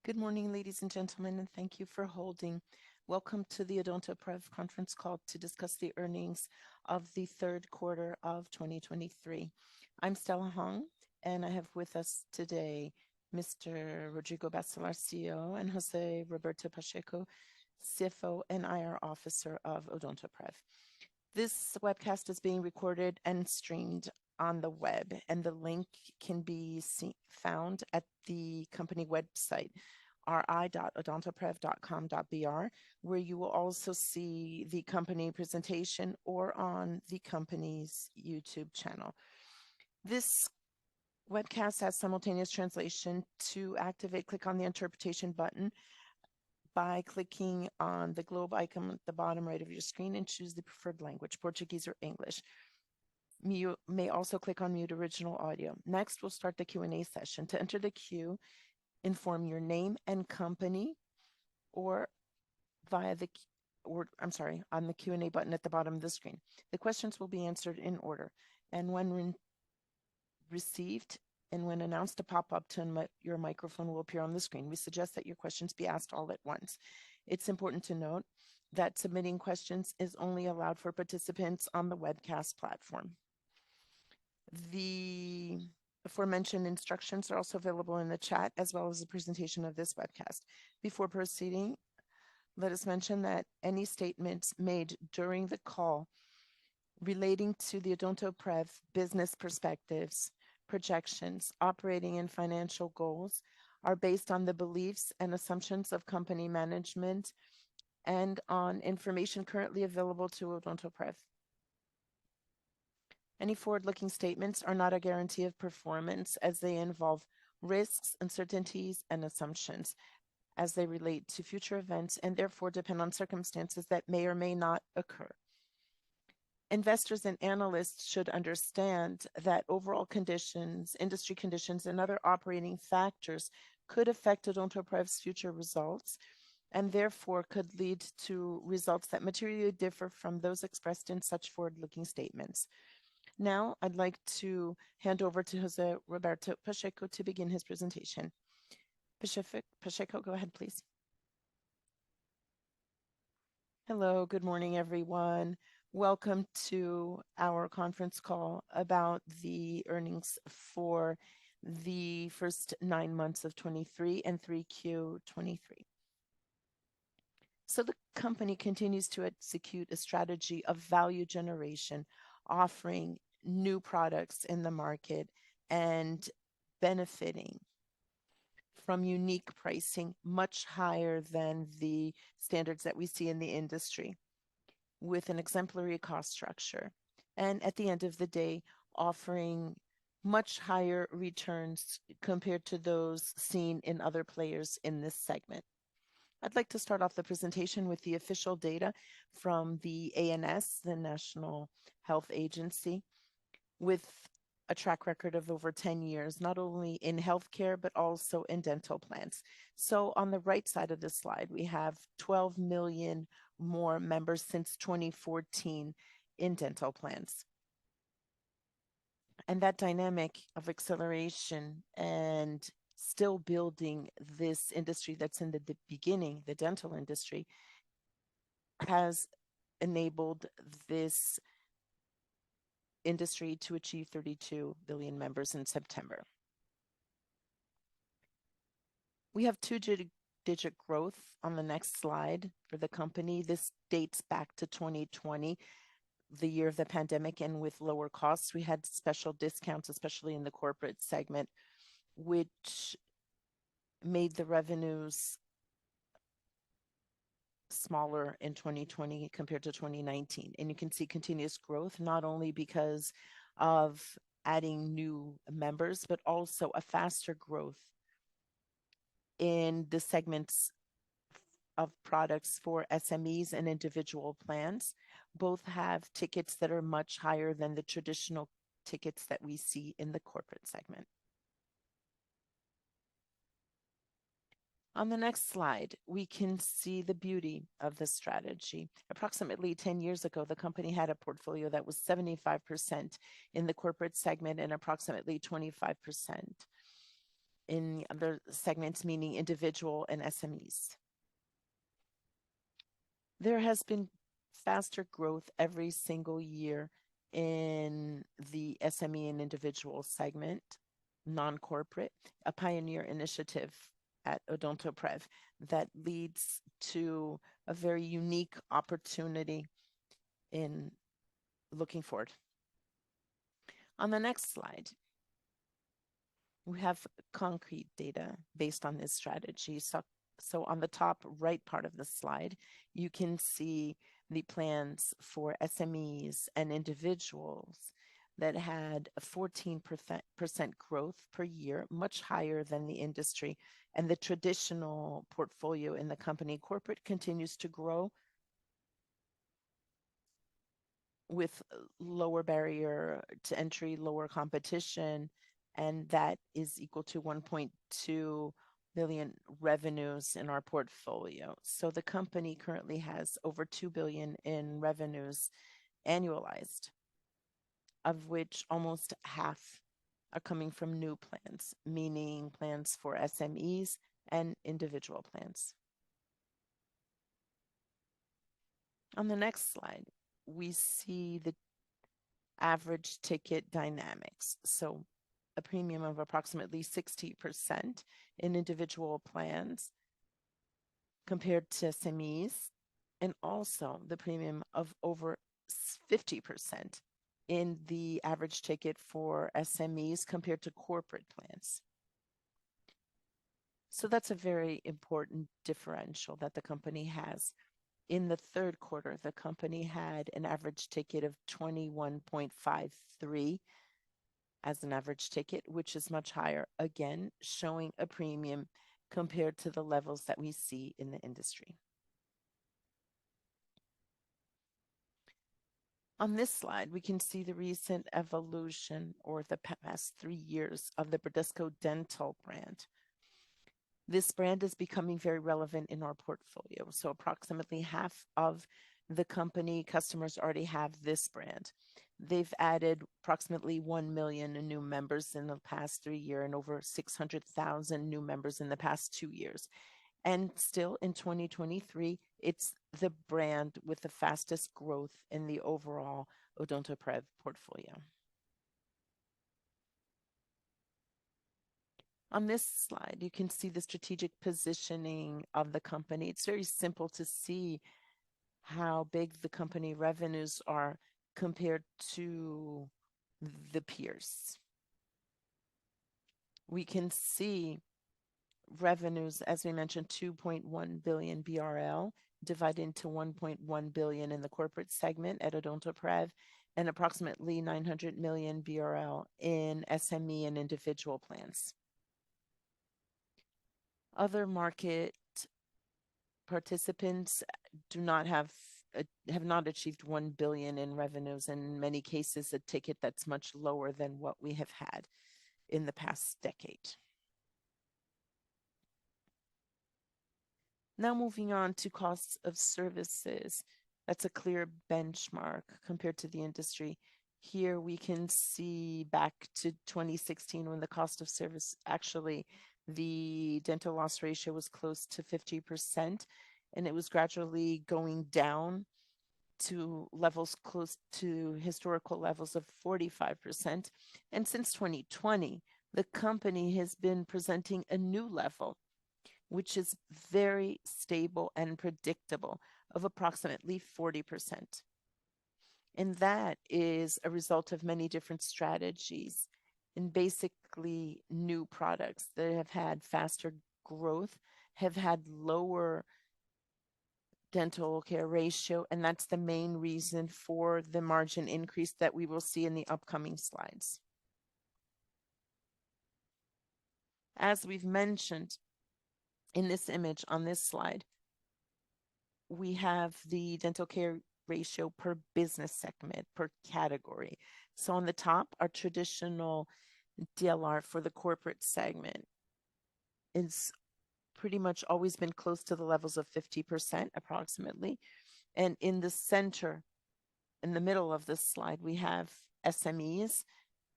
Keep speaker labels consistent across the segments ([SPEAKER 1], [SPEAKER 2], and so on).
[SPEAKER 1] Good morning, ladies and gentlemen, and thank you for holding. Welcome to the Odontoprev conference call to discuss the earnings of the third quarter of 2023. I'm Stella Hong, and I have with us today Mr. Rodrigo Bacelar, CEO, and Jose Roberto Pacheco, CFO and IR Officer of Odontoprev. This webcast is being recorded and streamed on the web, and the link can be found at the company website, ri.odontoprev.com.br, where you will also see the company presentation or on the company's YouTube channel. This webcast has simultaneous translation. To activate, click on the interpretation button by clicking on the globe icon at the bottom right of your screen and choose the preferred language, Portuguese or English. You may also click on mute original audio. Next, we'll start the Q&A session. To enter the queue, inform your name and company or via the on the Q&A button at the bottom of the screen. The questions will be answered in order, and when received and when announced, a pop-up to your microphone will appear on the screen. We suggest that your questions be asked all at once. It's important to note that submitting questions is only allowed for participants on the webcast platform. The aforementioned instructions are also available in the chat, as well as the presentation of this webcast. Before proceeding, let us mention that any statements made during the call relating to the Odontoprev business perspectives, projections, operating and financial goals are based on the beliefs and assumptions of company management and on information currently available to Odontoprev. Any forward-looking statements are not a guarantee of performance, as they involve risks, uncertainties, and assumptions as they relate to future events and therefore depend on circumstances that may or may not occur. Investors and analysts should understand that overall conditions, industry conditions, and other operating factors could affect Odontoprev's future results and therefore could lead to results that materially differ from those expressed in such forward-looking statements. Now, I'd like to hand over to Jose Roberto Pacheco to begin his presentation. Pacheco, go ahead, please. Hello, good morning, everyone. Welcome to our conference call about the earnings for the first 9 months of 23 and 3Q 23. So the company continues to execute a strategy of value generation, offering new products in the market and benefiting from unique pricing much higher than the standards that we see in the industry, with an exemplary cost structure, and at the end of the day, offering much higher returns compared to those seen in other players in this segment. I'd like to start off the presentation with the official data from the ANS, the National Health Agency, with a track record of over 10 years, not only in healthcare, but also in dental plans. So on the right side of the slide, we have 12 million more members since 2014 in dental plans. And that dynamic of acceleration and still building this industry that's in the beginning, the dental industry, has enabled this industry to achieve 32 billion members in September. We have two-digit growth on the next slide for the company. This dates back to 2020, the year of the pandemic, and with lower costs. We had special discounts, especially in the corporate segment, which made the revenues smaller in 2020 compared to 2019. And you can see continuous growth, not only because of adding new members, but also a faster growth in the segments of products for SMEs and individual plans. Both have tickets that are much higher than the traditional tickets that we see in the corporate segment. On the next slide, we can see the beauty of the strategy. Approximately 10 years ago, the company had a portfolio that was 75% in the corporate segment and approximately 25% in the other segments, meaning individual and SMEs. There has been faster growth every single year in the SME and individual segment, non-corporate, a pioneer initiative at Odontoprev that leads to a very unique opportunity in looking forward. On the next slide, we have concrete data based on this strategy. So on the top right part of the slide, you can see the plans for SMEs and individuals that had a 14% growth per year, much higher than the industry. And the traditional portfolio in the company corporate continues to grow with lower barrier to entry, lower competition, and that is equal to 1.2 billion revenues in our portfolio. So the company currently has over 2 billion in revenues annualized, of which almost half are coming from new plans, meaning plans for SMEs and individual plans. On the next slide, we see the average ticket dynamics. So a premium of approximately 60% in individual plans compared to SMEs, and also the premium of over 50% in the average ticket for SMEs compared to corporate plans. So that's a very important differential that the company has. In the third quarter, the company had an average ticket of 21.53 as an average ticket, which is much higher, again, showing a premium compared to the levels that we see in the industry. On this slide, we can see the recent evolution or the past 3 years of the Bradesco Dental brand. This brand is becoming very relevant in our portfolio. So approximately half of the company customers already have this brand. They've added approximately 1 million new members in the past 3 years and over 600,000 new members in the past 2 years. And still in 2023, it's the brand with the fastest growth in the overall Odontoprev portfolio. On this slide, you can see the strategic positioning of the company. It's very simple to see how big the company revenues are compared to the peers. We can see revenues, as we mentioned, 2.1 billion BRL, divided into 1.1 billion in the corporate segment at Odontoprev, and approximately 900 million BRL in SME and individual plans. Other market participants have not achieved 1 billion in revenues, and in many cases a ticket that's much lower than what we have had in the past decade. Now moving on to costs of services. That's a clear benchmark compared to the industry. Here we can see back to 2016 when the cost of service, actually the dental loss ratio was close to 50%, and it was gradually going down to levels close to historical levels of 45%. And since 2020, the company has been presenting a new level, which is very stable and predictable, of approximately 40%. And that is a result of many different strategies and basically new products that have had faster growth, have had lower dental care ratio, and that's the main reason for the margin increase that we will see in the upcoming slides. As we've mentioned in this image on this slide, we have the dental care ratio per business segment, per category. So on the top, our traditional DLR for the corporate segment is pretty much always been close to the levels of 50% approximately. And in the center, in the middle of this slide, we have SMEs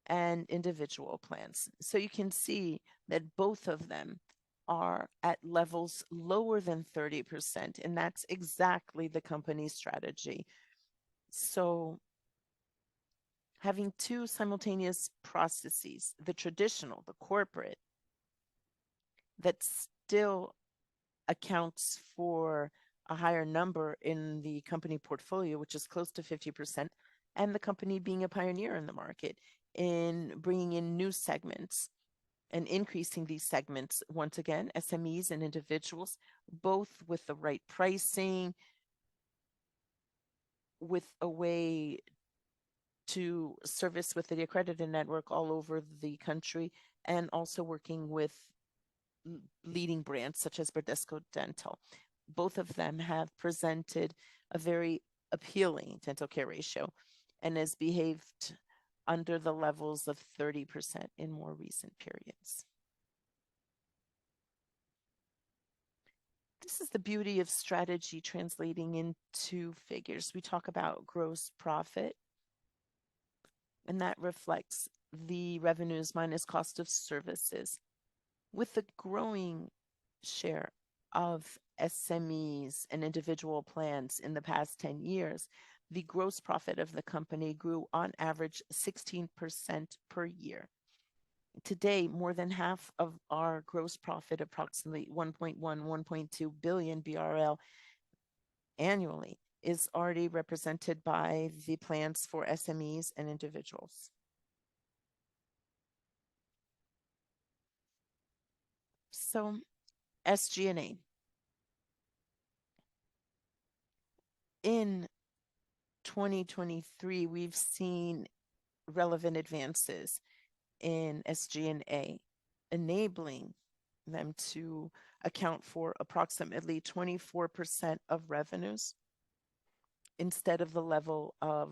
[SPEAKER 1] and individual plans. So you can see that both of them are at levels lower than 30%, and that's exactly the company's strategy. So having two simultaneous processes, the traditional, the corporate, that still accounts for a higher number in the company portfolio, which is close to 50%, and the company being a pioneer in the market in bringing in new segments and increasing these segments, once again, SMEs and individuals, both with the right pricing, with a way to service with the accredited network all over the country, and also working with leading brands such as Bradesco Dental. Both of them have presented a very appealing dental care ratio and has behaved under the levels of 30% in more recent periods. This is the beauty of strategy translating into figures. We talk about gross profit, and that reflects the revenues minus cost of services. With the growing share of SMEs and individual plans in the past 10 years, the gross profit of the company grew on average 16% per year. Today, more than half of our gross profit, approximately 1.1, 1.2 billion BRL annually, is already represented by the plans for SMEs and individuals. So, SG&A. In 2023, we've seen relevant advances in SG&A, enabling them to account for approximately 24% of revenues instead of the level of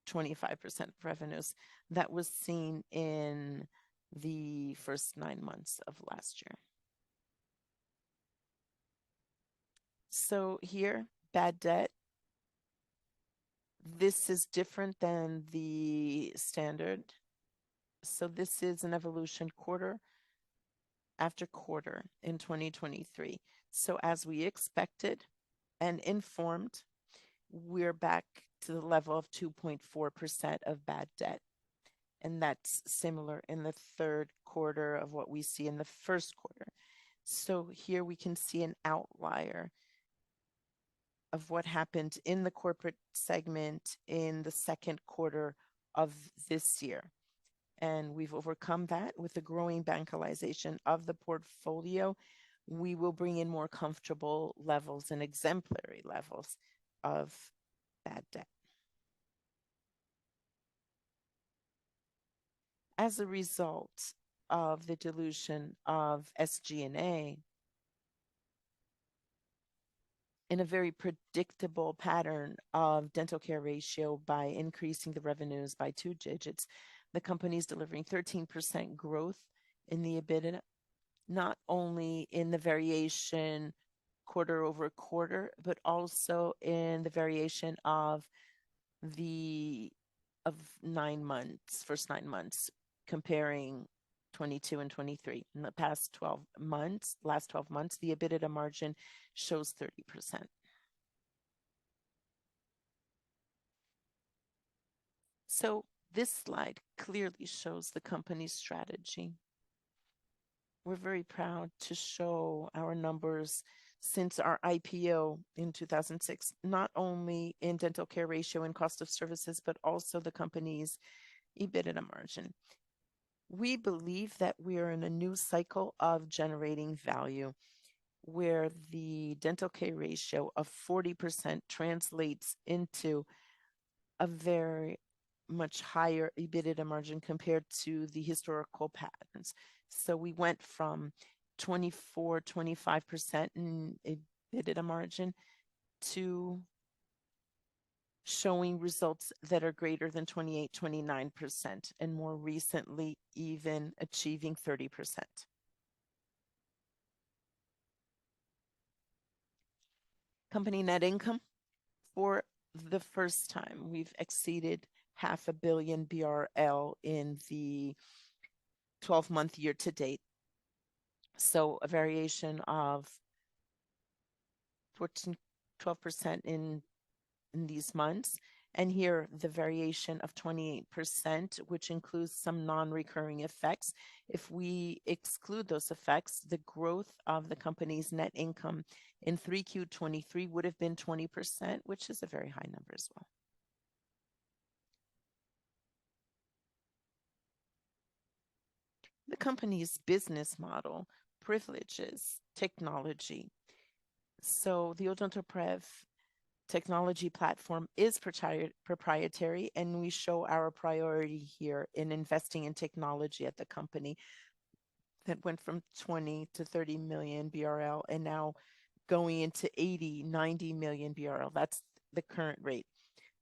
[SPEAKER 1] 25% of revenues that was seen in the first 9 months of last year. So here, bad debt. This is different than the standard. So this is an evolution quarter after quarter in 2023. So as we expected and informed, we're back to the level of 2.4% of bad debt. And that's similar in the third quarter of what we see in the first quarter. So here we can see an outlier of what happened in the corporate segment in the second quarter of this year. And we've overcome that with the growing bankalization of the portfolio. We will bring in more comfortable levels and exemplary levels of bad debt. As a result of the dilution of SG&A, in a very predictable pattern of dental care ratio by increasing the revenues by 2 digits, the company is delivering 13% growth in the EBITDA, not only in the variation quarter over quarter, but also in the variation of 9 months, first 9 months, comparing 22 and 23. In the last 12 months, the EBITDA margin shows 30%. So this slide clearly shows the company's strategy. We're very proud to show our numbers since our IPO in 2006, not only in dental care ratio and cost of services, but also the company's EBITDA margin. We believe that we are in a new cycle of generating value where the dental care ratio of 40% translates into a very much higher EBITDA margin compared to the historical patterns. So we went from 24, 25% in EBITDA margin to showing results that are greater than 28, 29%, and more recently, even achieving 30%. Company net income, for the first time, we've exceeded half a billion BRL in the 12-month year to date. So a variation of 14, 12% in these months. And here, the variation of 28%, which includes some non-recurring effects. If we exclude those effects, the growth of the company's net income in 3Q23 would have been 20%, which is a very high number as well. The company's business model privileges technology. So the Odontoprev technology platform is proprietary, and we show our priority here in investing in technology at the company that went from 20 to 30 million BRL and now going into 80, 90 million BRL. That's the current rate.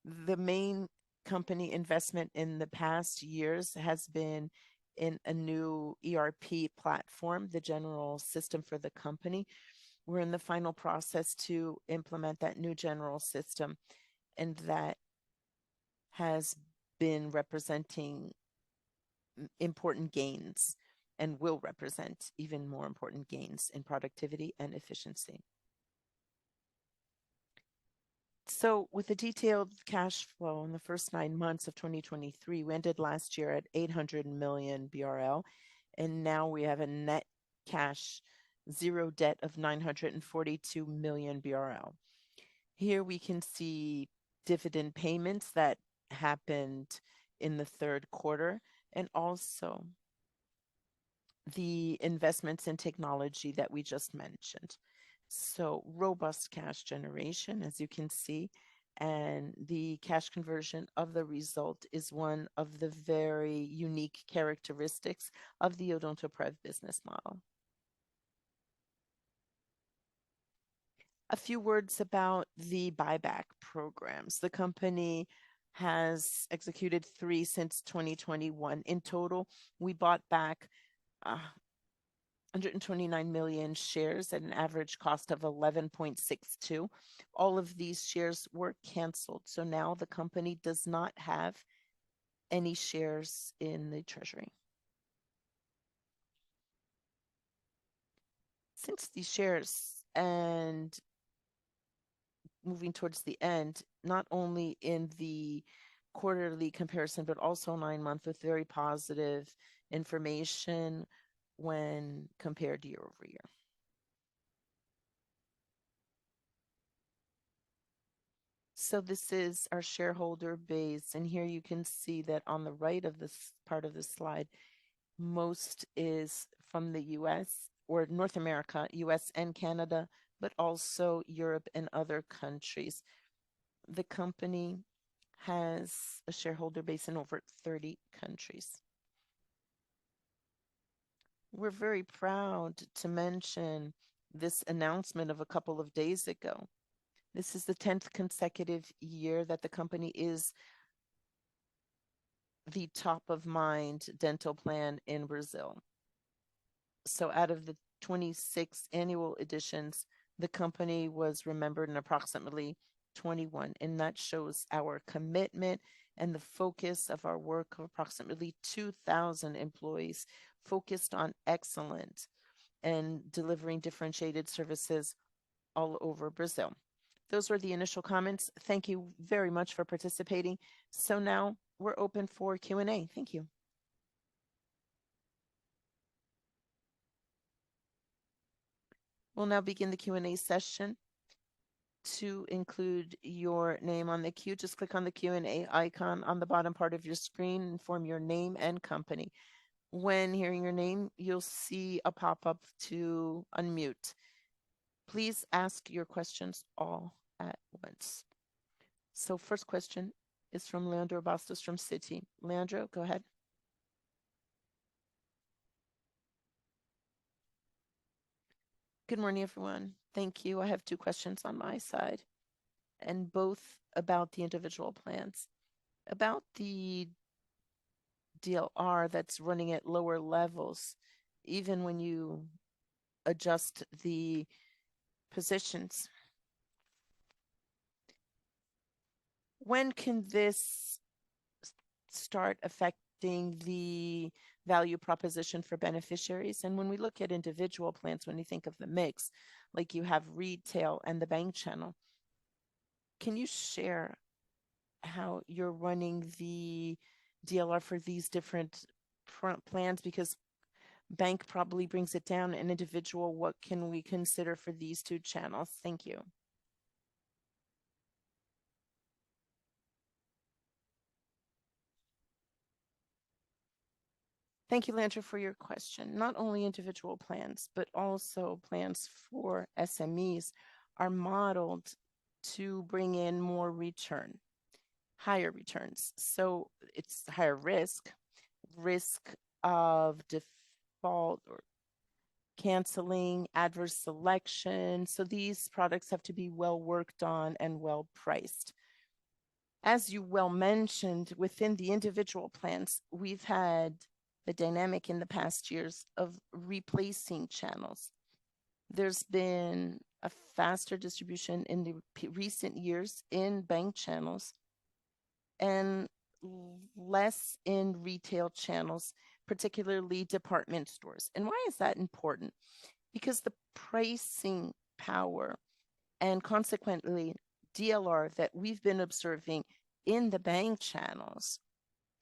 [SPEAKER 1] The main company investment in the past years has been in a new ERP platform, the general system for the company. We're in the final process to implement that new general system, and that has been representing important gains and will represent even more important gains in productivity and efficiency. So with the detailed cash flow in the first 9 months of 2023, we ended last year at 800 million BRL, and now we have a net cash zero debt of 942 million BRL. Here we can see dividend payments that happened in the third quarter, and also the investments in technology that we just mentioned. So robust cash generation, as you can see, and the cash conversion of the result is one of the very unique characteristics of the Odontoprev business model. A few words about the buyback programs. The company has executed 3 since 2021. In total, we bought back 129 million shares at an average cost of 11.62. All of these shares were canceled. So now the company does not have any shares in the treasury. Since these shares, and moving towards the end, not only in the quarterly comparison, but also 9 months with very positive information when compared year over year. So this is our shareholder base, and here you can see that on the right of this part of the slide, most is from the US or North America, US and Canada, but also Europe and other countries. The company has a shareholder base in over 30 countries. We're very proud to mention this announcement of a couple of days ago. This is the 10th consecutive year that the company is the top of mind dental plan in Brazil. So out of the 26 annual editions, the company was remembered in approximately 21, and that shows our commitment and the focus of our work of approximately 2,000 employees focused on excellence and delivering differentiated services all over Brazil. Those were the initial comments. Thank you very much for participating. So now we're open for Q&A. Thank you. We'll now begin the Q&A session. To include your name on the queue, just click on the Q&A icon on the bottom part of your screen, inform your name and company. When hearing your name, you'll see a pop-up to unmute. Please ask your questions all at once. So first question is from Leandro Bastos from Citi. Leandro, go ahead. Good morning, everyone. Thank you. I have 2 questions on my side, and both about the individual plans. About the DLR that's running at lower levels, even when you adjust the positions. When can this start affecting the value proposition for beneficiaries. And when we look at individual plans, when you think of the mix, like you have retail and the bank channel, can you share how you're running the DLR for these different plans? Because bank probably brings it down, and individual, what can we consider for these two channels? Thank you. Thank you, Landra, for your question. Not only individual plans, but also plans for SMEs are modeled to bring in more return, higher returns. So it's higher risk of default or canceling, adverse selection. So these products have to be well worked on and well priced. As you well mentioned, within the individual plans, we've had the dynamic in the past years of replacing channels. There's been a faster distribution in the recent years in bank channels and less in retail channels, particularly department stores. And why is that important? Because the pricing power and consequently DLR that we've been observing in the bank channels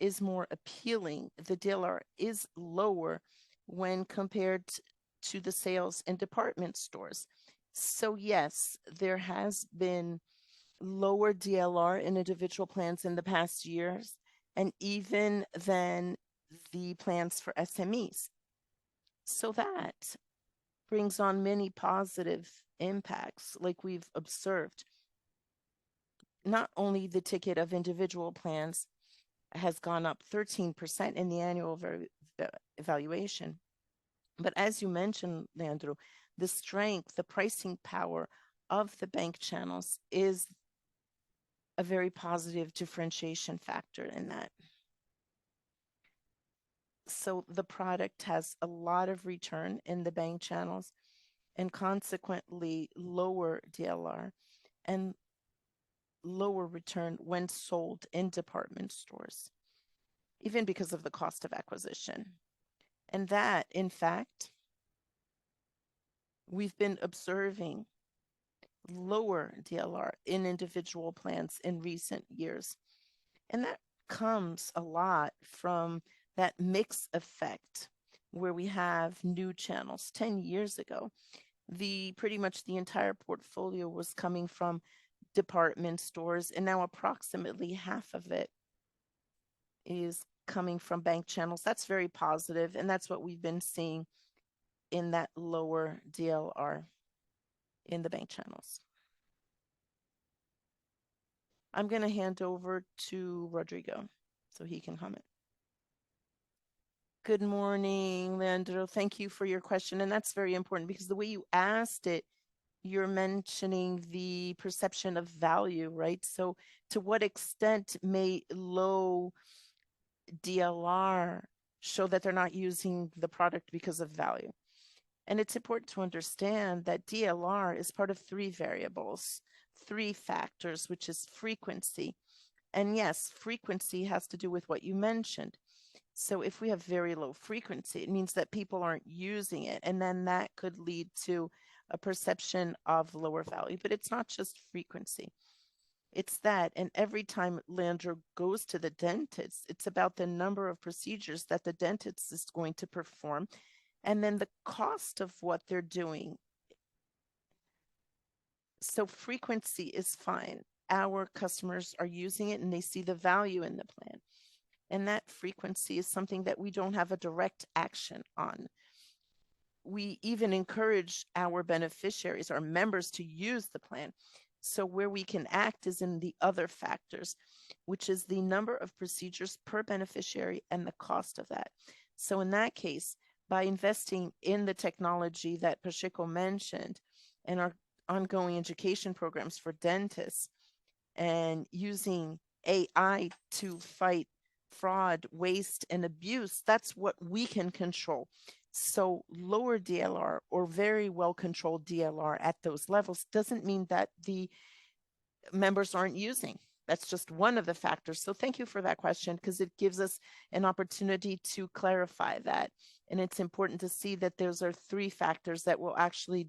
[SPEAKER 1] is more appealing. The DLR is lower when compared to the sales in department stores. So yes, there has been lower DLR in individual plans in the past years, and even than the plans for SMEs. So that brings on many positive impacts, like we've observed. Not only the ticket of individual plans has gone up 13% in the annual evaluation, but as you mentioned, Leandro, the strength, the pricing power of the bank channels is a very positive differentiation factor in that. So the product has a lot of return in the bank channels and consequently lower DLR and lower return when sold in department stores, even because of the cost of acquisition. And that, in fact, we've been observing lower DLR in individual plans in recent years. And that comes a lot from that mix effect where we have new channels. 10 years ago, pretty much the entire portfolio was coming from department stores, and now approximately half of it is coming from bank channels. That's very positive, and that's what we've been seeing in that lower DLR in the bank channels. I'm going to hand over to Rodrigo so he can comment. Good morning, Leandro. Thank you for your question. And that's very important because the way you asked it, you're mentioning the perception of value, right? So to what extent may low DLR show that they're not using the product because of value? And it's important to understand that DLR is part of three variables, three factors, which is frequency. And yes, frequency has to do with what you mentioned. So if we have very low frequency, it means that people aren't using it. And then that could lead to a perception of lower value. But it's not just frequency. It's that. And every time Leandro goes to the dentist, it's about the number of procedures that the dentist is going to perform and then the cost of what they're doing. So frequency is fine. Our customers are using it and they see the value in the plan. And that frequency is something that we don't have a direct action on. We even encourage our beneficiaries, our members, to use the plan. So where we can act is in the other factors, which is the number of procedures per beneficiary and the cost of that. So in that case, by investing in the technology that Pacheco mentioned and our ongoing education programs for dentists and using AI to fight fraud, waste, and abuse, that's what we can control. So lower DLR or very well-controlled DLR at those levels doesn't mean that the members aren't using. That's just one of the factors. So thank you for that question, because it gives us an opportunity to clarify that. And it's important to see that those are three factors that will actually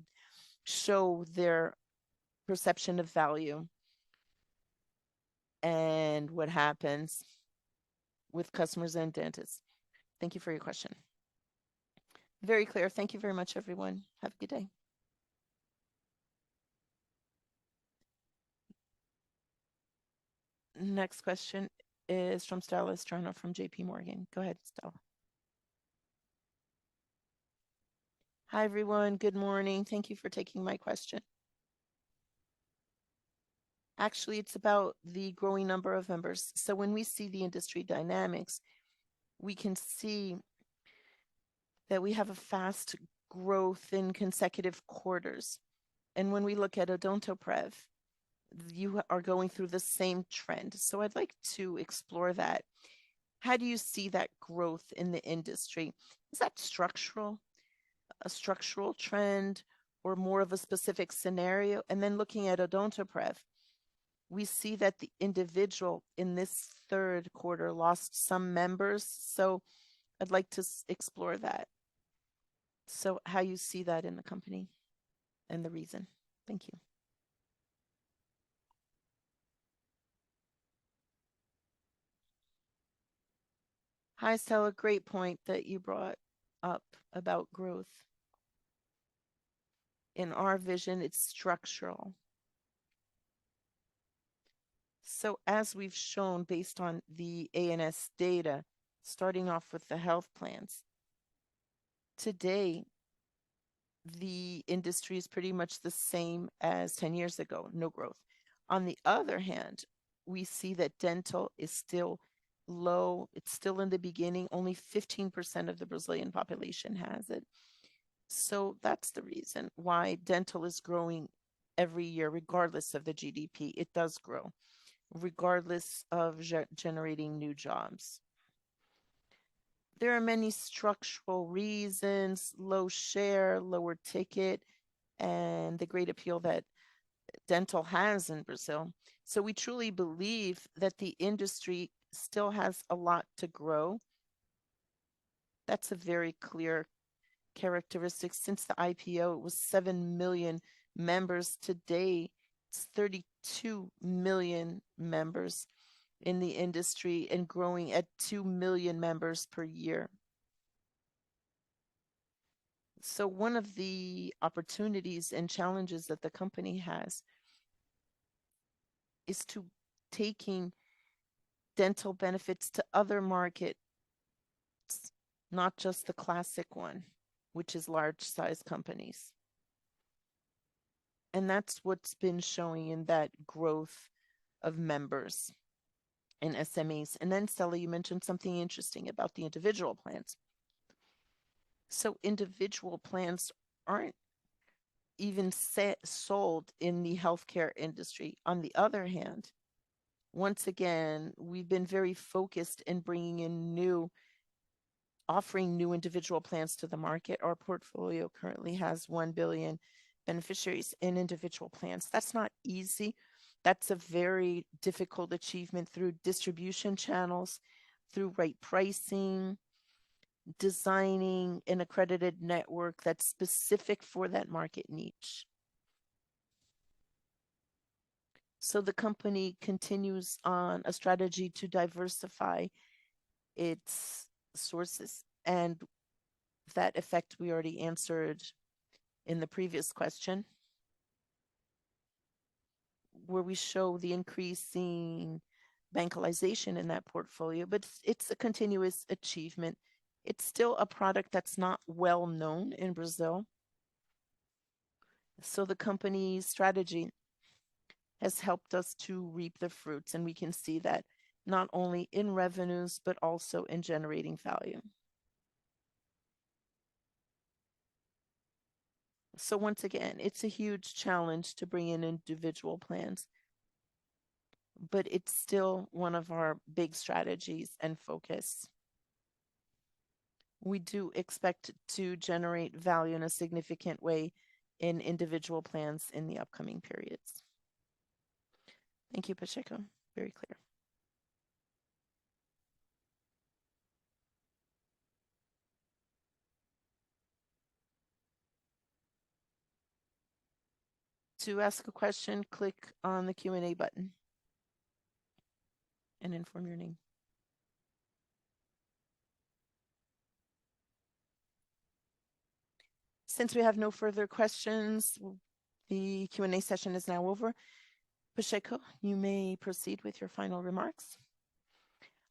[SPEAKER 1] show their perception of value and what happens with customers and dentists. Thank you for your question. Very clear. Thank you very much, everyone. Have a good day. Next question is from Stella Estrano from JP Morgan. Go ahead, Stella. Hi, everyone. Good morning. Thank you for taking my question. Actually, it's about the growing number of members. So when we see the industry dynamics, we can see that we have a fast growth in consecutive quarters. And when we look at Odontoprev, you are going through the same trend. So I'd like to explore that. How do you see that growth in the industry? Is that structural, a structural trend, or more of a specific scenario? And then looking at Odontoprev, we see that the individual in this third quarter lost some members. So I'd like to explore that. So how you see that in the company and the reason. Thank you. Hi, Stella. Great point that you brought up about growth. In our vision, it's structural. So as we've shown based on the ANS data, starting off with the health plans, today, the industry is pretty much the same as 10 years ago, no growth. On the other hand, we see that dental is still low. It's still in the beginning. Only 15% of the Brazilian population has it. So that's the reason why dental is growing every year, regardless of the GDP. It does grow, regardless of generating new jobs. There are many structural reasons: low share, lower ticket, and the great appeal that dental has in Brazil. So we truly believe that the industry still has a lot to grow. That's a very clear characteristic. Since the IPO, it was 7 million members. Today, it's 32 million members in the industry and growing at 2 million members per year. So one of the opportunities and challenges that the company has is to taking dental benefits to other markets, not just the classic one, which is large size companies. And that's what's been showing in that growth of members and SMEs. And then, Stella, you mentioned something interesting about the individual plans. So individual plans aren't even sold in the healthcare industry. On the other hand, once again, we've been very focused in bringing in offering new individual plans to the market. Our portfolio currently has 1 billion beneficiaries in individual plans. That's not easy. That's a very difficult achievement through distribution channels, through right pricing, designing an accredited network that's specific for that market niche. So the company continues on a strategy to diversify its sources, and that effect we already answered in the previous question, where we show the increasing bankalization in that portfolio, but it's a continuous achievement. It's still a product that's not well known in Brazil. So the company's strategy has helped us to reap the fruits, and we can see that not only in revenues, but also in generating value. So once again, it's a huge challenge to bring in individual plans, but it's still one of our big strategies and focus. We do expect to generate value in a significant way in individual plans in the upcoming periods. Thank you, Pacheco. Very clear. To ask a question, click on the Q&A button and inform your name. Since we have no further questions, the Q&A session is now over. Pacheco, you may proceed with your final remarks.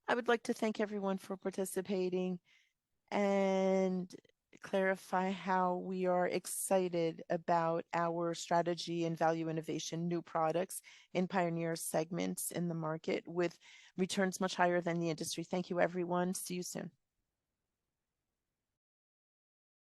[SPEAKER 1] I would like to thank everyone for participating and clarify how we are excited about our strategy and value innovation, new products in pioneer segments in the market with returns much higher than the industry. Thank you, everyone. See you soon.